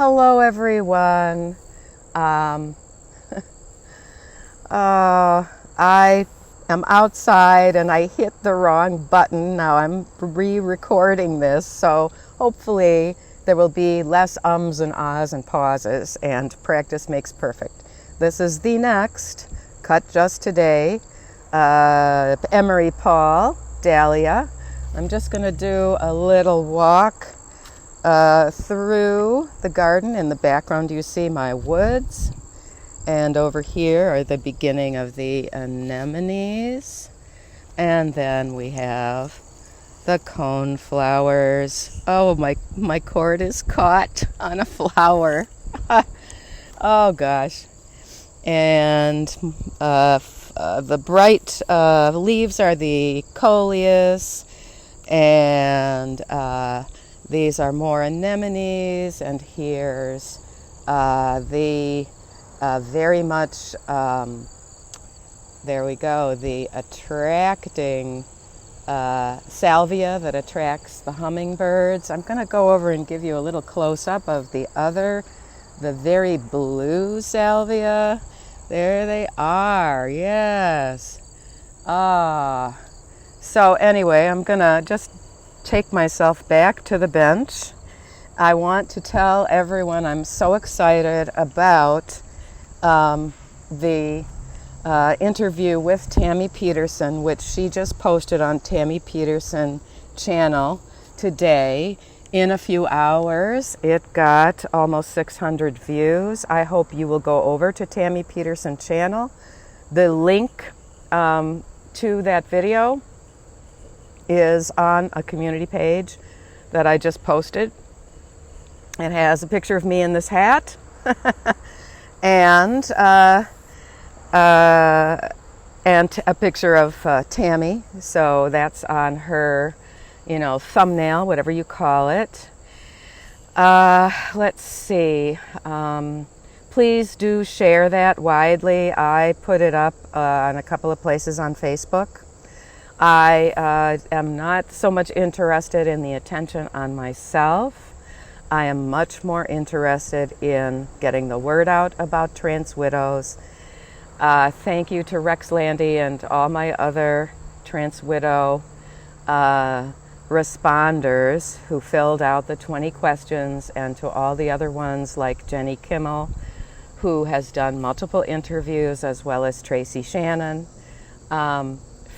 Hello everyone. I am outside and I hit the wrong button. Now I'm re-recording this, so hopefully there will be less ums and ahs and pauses, and practice makes perfect. This is the next Cut Just Today, Emery Paul, Dahlia. I'm just going to do a little walk through the garden. In the background you see my woods, and over here are the beginning of the anemones, and then we have the coneflowers. Oh, my cord is caught on a flower. Oh gosh. And the bright leaves are the coleus, and these are more anemones, and here's the very much, there we go, the attracting salvia that attracts the hummingbirds. I'm going to go over and give you a little close-up of the very blue salvia. There they are, yes. So anyway, I'm going to just take myself back to the bench. I want to tell everyone I'm so excited about the interview with Tammy Peterson, which she just posted on Tammy Peterson channel today. In a few hours, it got almost 600 views. I hope you will go over to Tammy Peterson channel. The link to that video is on a community page that I just posted. It has a picture of me in this hat and a picture of Tammy. So that's on her, thumbnail, whatever you call it. Let's see. Please do share that widely. I put it up on a couple of places on Facebook. I am not so much interested in the attention on myself. I am much more interested in getting the word out about trans widows. Thank you to Rex Landy and all my other trans widow responders who filled out the 20 questions, and to all the other ones like Jenny Kimmel, who has done multiple interviews, as well as Tracy Shannon,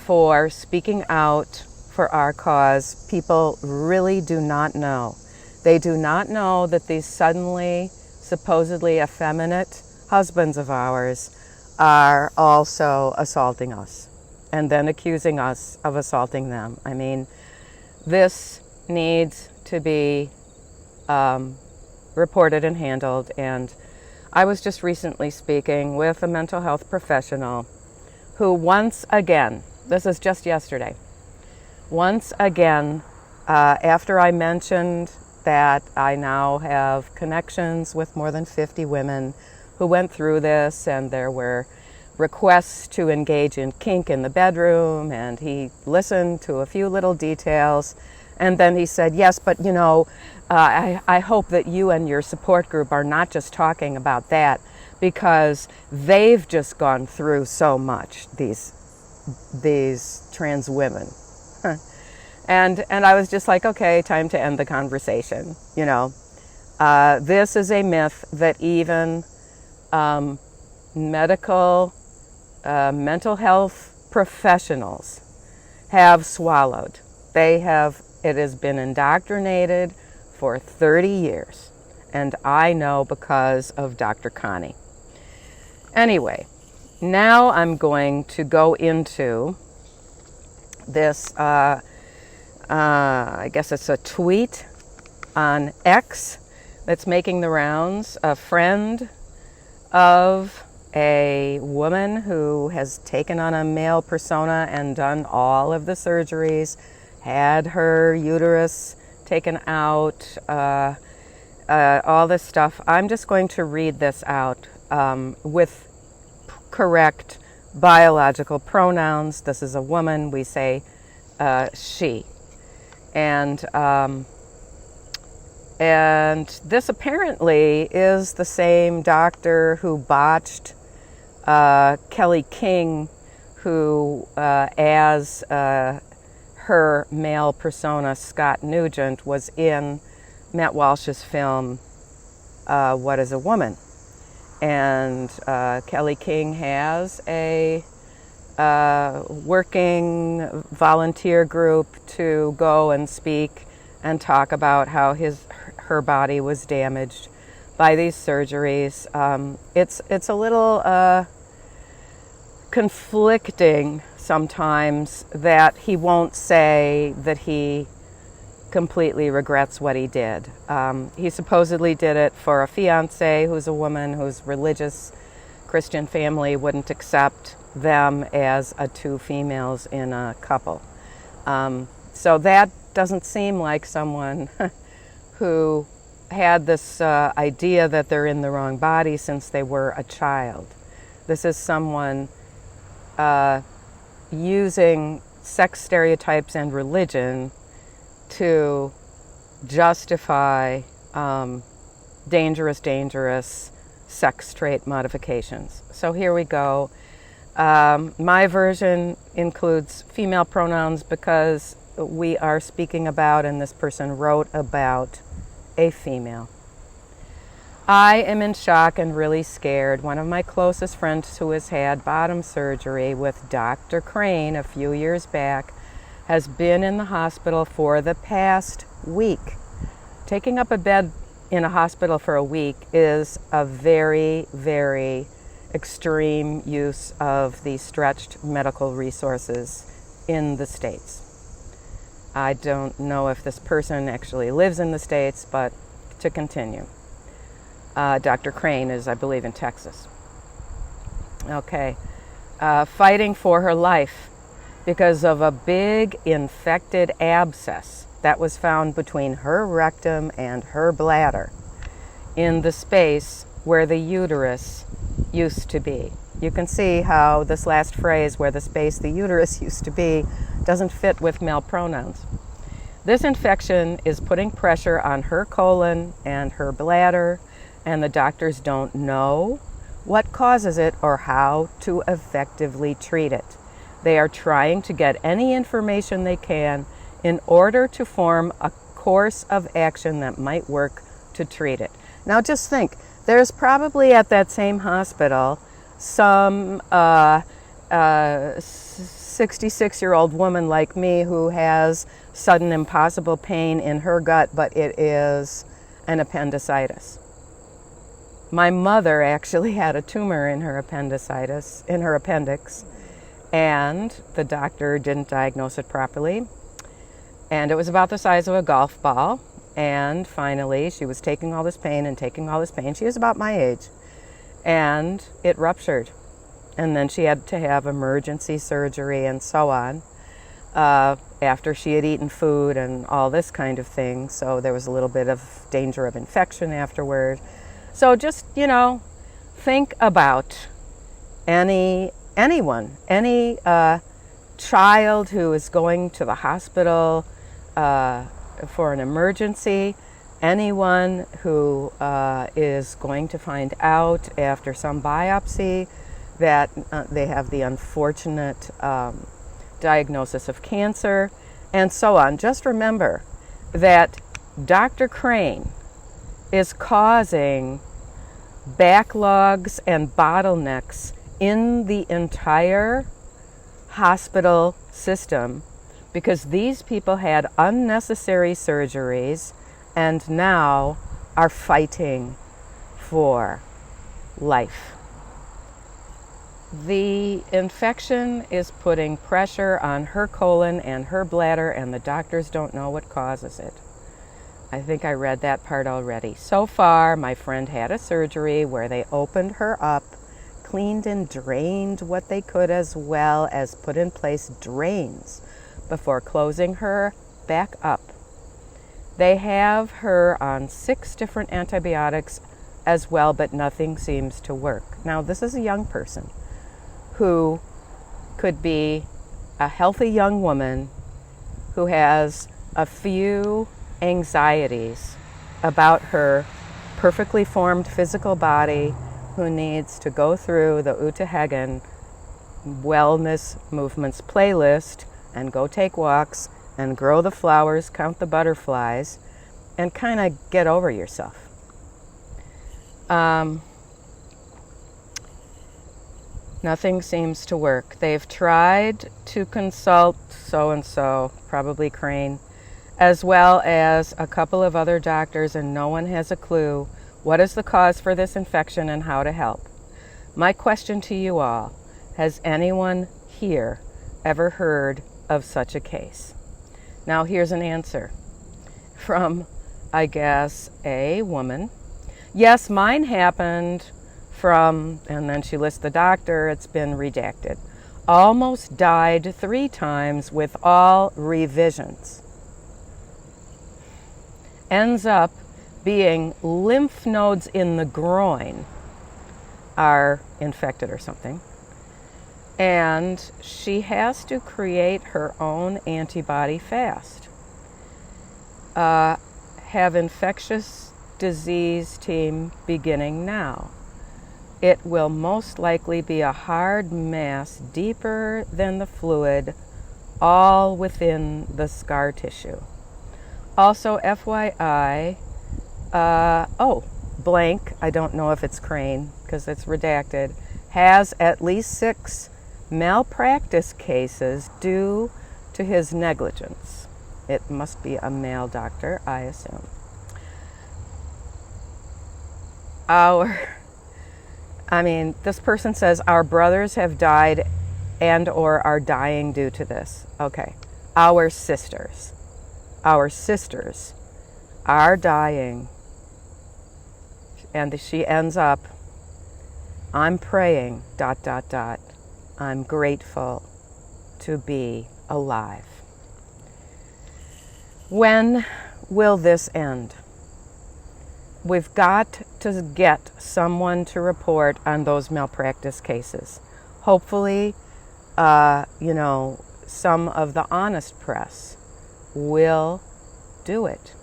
for speaking out for our cause. People really do not know. They do not know that these suddenly, supposedly effeminate husbands of ours are also assaulting us, and then accusing us of assaulting them. I mean, this needs to be reported and handled. And I was just recently speaking with a mental health professional who once again, this is just yesterday, once again, after I mentioned that I now have connections with more than 50 women who went through this, and there were requests to engage in kink in the bedroom, and he listened to a few little details, and then he said, yes, but I hope that you and your support group are not just talking about that, because they've just gone through so much, these trans women. And I was just like, okay, time to end the conversation. This is a myth that even mental health professionals have swallowed. It has been indoctrinated for 30 years, and I know because of Dr. Connie. Anyway, now I'm going to go into this, I guess it's a tweet on X that's making the rounds. A friend of a woman who has taken on a male persona and done all of the surgeries, had her uterus taken out, all this stuff. I'm just going to read this out with correct biological pronouns. This is a woman. We say she. And And this apparently is the same doctor who botched Kelly King, who, as her male persona, Scott Nugent, was in Matt Walsh's film, What is a Woman? And Kelly King has a working volunteer group to go and speak and talk about how her body was damaged by these surgeries. It's a little conflicting sometimes that he won't say that he completely regrets what he did. He supposedly did it for a fiance who's a woman whose religious Christian family wouldn't accept them as two females in a couple. So that doesn't seem like someone who had this idea that they're in the wrong body since they were a child. This is someone using sex stereotypes and religion to justify dangerous sex trait modifications. So here we go. My version includes female pronouns because we are speaking about, and this person wrote about, a female. I am in shock and really scared. One of my closest friends who has had bottom surgery with Dr. Crane a few years back has been in the hospital for the past week. Taking up a bed in a hospital for a week is a very, very extreme use of the stretched medical resources in the States. I don't know if this person actually lives in the States, but to continue. Dr. Crane is, I believe, in Texas. Okay. Fighting for her life because of a big infected abscess that was found between her rectum and her bladder in the space where the uterus used to be. You can see how this last phrase, where the space the uterus used to be, doesn't fit with male pronouns. This infection is putting pressure on her colon and her bladder, and the doctors don't know what causes it or how to effectively treat it. They are trying to get any information they can in order to form a course of action that might work to treat it. Now just think, there's probably at that same hospital some 66-year-old woman like me who has sudden impossible pain in her gut, but it is an appendicitis. My mother actually had a tumor in her appendix, and the doctor didn't diagnose it properly. And it was about the size of a golf ball. And finally, she was taking all this pain. She was about my age. And it ruptured. And then she had to have emergency surgery and so on after she had eaten food and all this kind of thing. So there was a little bit of danger of infection afterward. So just, think about any child who is going to the hospital for an emergency, anyone who is going to find out after some biopsy that they have the unfortunate diagnosis of cancer, and so on. Just remember that Dr. Crane is causing backlogs and bottlenecks in the entire hospital system because these people had unnecessary surgeries and now are fighting for life. The infection is putting pressure on her colon and her bladder, and the doctors don't know what causes it. I think I read that part already. So far, my friend had a surgery where they opened her up, cleaned and drained what they could, as well as put in place drains before closing her back up. They have her on 6 different antibiotics as well, but nothing seems to work. Now, this is a young person who could be a healthy young woman who has a few anxieties about her perfectly formed physical body who needs to go through the Uta Hagen wellness movements playlist and go take walks and grow the flowers, count the butterflies, and kind of get over yourself. Nothing seems to work. They've tried to consult so-and-so, probably Crane, as well as a couple of other doctors, and no one has a clue what is the cause for this infection and how to help. My question to you all, has anyone here ever heard of such a case? Now here's an answer from, I guess, a woman. Yes, mine happened from, and then she lists the doctor, it's been redacted. Almost died 3 times with all revisions. Ends up being lymph nodes in the groin are infected or something. And she has to create her own antibody fast. Have infectious disease team beginning now. It will most likely be a hard mass deeper than the fluid, all within the scar tissue. Also, FYI, blank, I don't know if it's Crane because it's redacted, has at least 6 malpractice cases due to his negligence. It must be a male doctor, I assume. This person says, our brothers have died and or are dying due to this. Okay, our sisters are dying. And she ends up, I'm praying, ... I'm grateful to be alive. When will this end? We've got to get someone to report on those malpractice cases. Hopefully, some of the honest press will do it.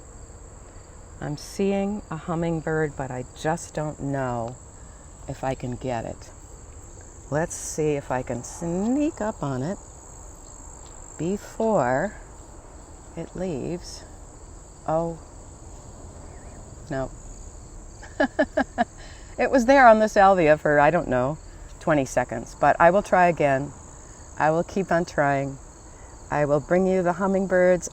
I'm seeing a hummingbird, but I just don't know if I can get it. Let's see if I can sneak up on it before it leaves. Oh, no. It was there on the salvia for, I don't know, 20 seconds, but I will try again. I will keep on trying. I will bring you the hummingbirds